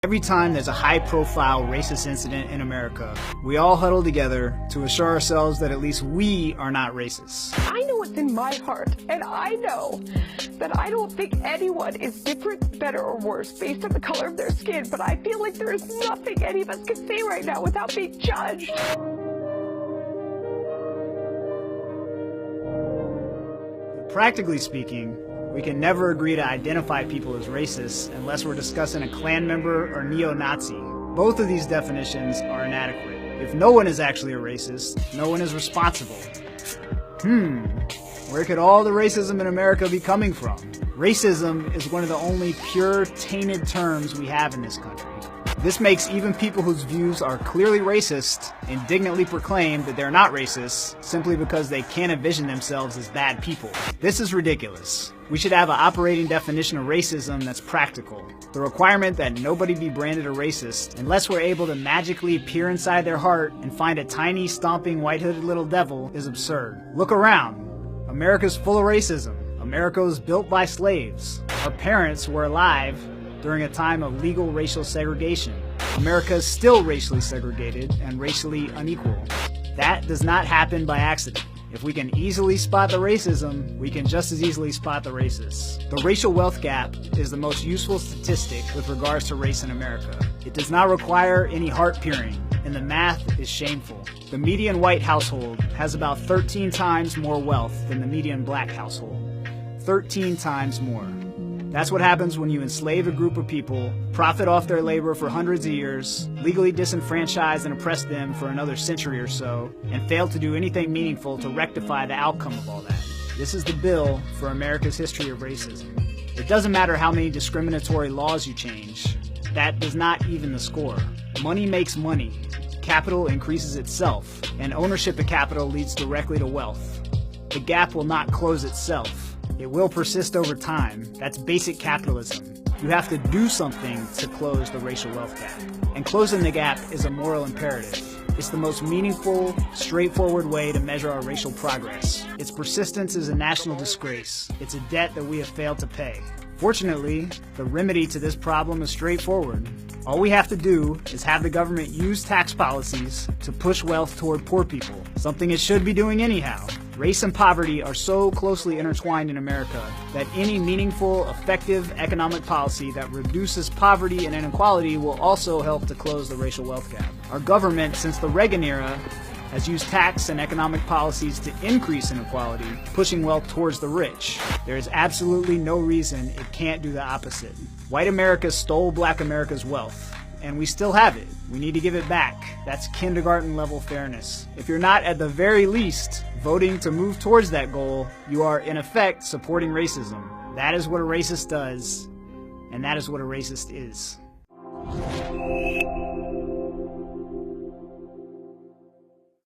Every time there's a high-profile racist incident in America, we all huddle together to assure ourselves that at least we are not racist. I know what's in my heart, and I know that I don't think anyone is different, better, or worse based on the color of their skin, but I feel like there is nothing any of us can say right now without being judged. Practically speaking, we can never agree to identify people as racist unless we're discussing a Klan member or neo-Nazi. Both of these definitions are inadequate. If no one is actually a racist, no one is responsible. Where could all the racism in America be coming from? Racism is one of the only pure, tainted terms we have in this country. This makes even people whose views are clearly racist indignantly proclaim that they're not racist simply because they can't envision themselves as bad people. This is ridiculous. We should have an operating definition of racism that's practical. The requirement that nobody be branded a racist unless we're able to magically peer inside their heart and find a tiny, stomping, white-hooded little devil is absurd. Look around. America's full of racism. America was built by slaves. Our parents were alive during a time of legal racial segregation. America is still racially segregated and racially unequal. That does not happen by accident. If we can easily spot the racism, we can just as easily spot the racists. The racial wealth gap is the most useful statistic with regards to race in America. It does not require any heart peering, and the math is shameful. The median white household has about 13 times more wealth than the median black household. 13 times more. That's what happens when you enslave a group of people, profit off their labor for hundreds of years, legally disenfranchise and oppress them for another century or so, and fail to do anything meaningful to rectify the outcome of all that. This is the bill for America's history of racism. It doesn't matter how many discriminatory laws you change. That does not even the score. Money makes money. Capital increases itself, and ownership of capital leads directly to wealth. The gap will not close itself. It will persist over time. That's basic capitalism. You have to do something to close the racial wealth gap. And closing the gap is a moral imperative. It's the most meaningful, straightforward way to measure our racial progress. Its persistence is a national disgrace. It's a debt that we have failed to pay. Fortunately, the remedy to this problem is straightforward. All we have to do is have the government use tax policies to push wealth toward poor people, something it should be doing anyhow. Race and poverty are so closely intertwined in America that any meaningful, effective economic policy that reduces poverty and inequality will also help to close the racial wealth gap. Our government, since the Reagan era, has used tax and economic policies to increase inequality, pushing wealth towards the rich. There is absolutely no reason it can't do the opposite. White America stole Black America's wealth, and we still have it. We need to give it back. That's kindergarten-level fairness. If you're not, at the very least, voting to move towards that goal, you are, in effect, supporting racism. That is what a racist does, and that is what a racist is.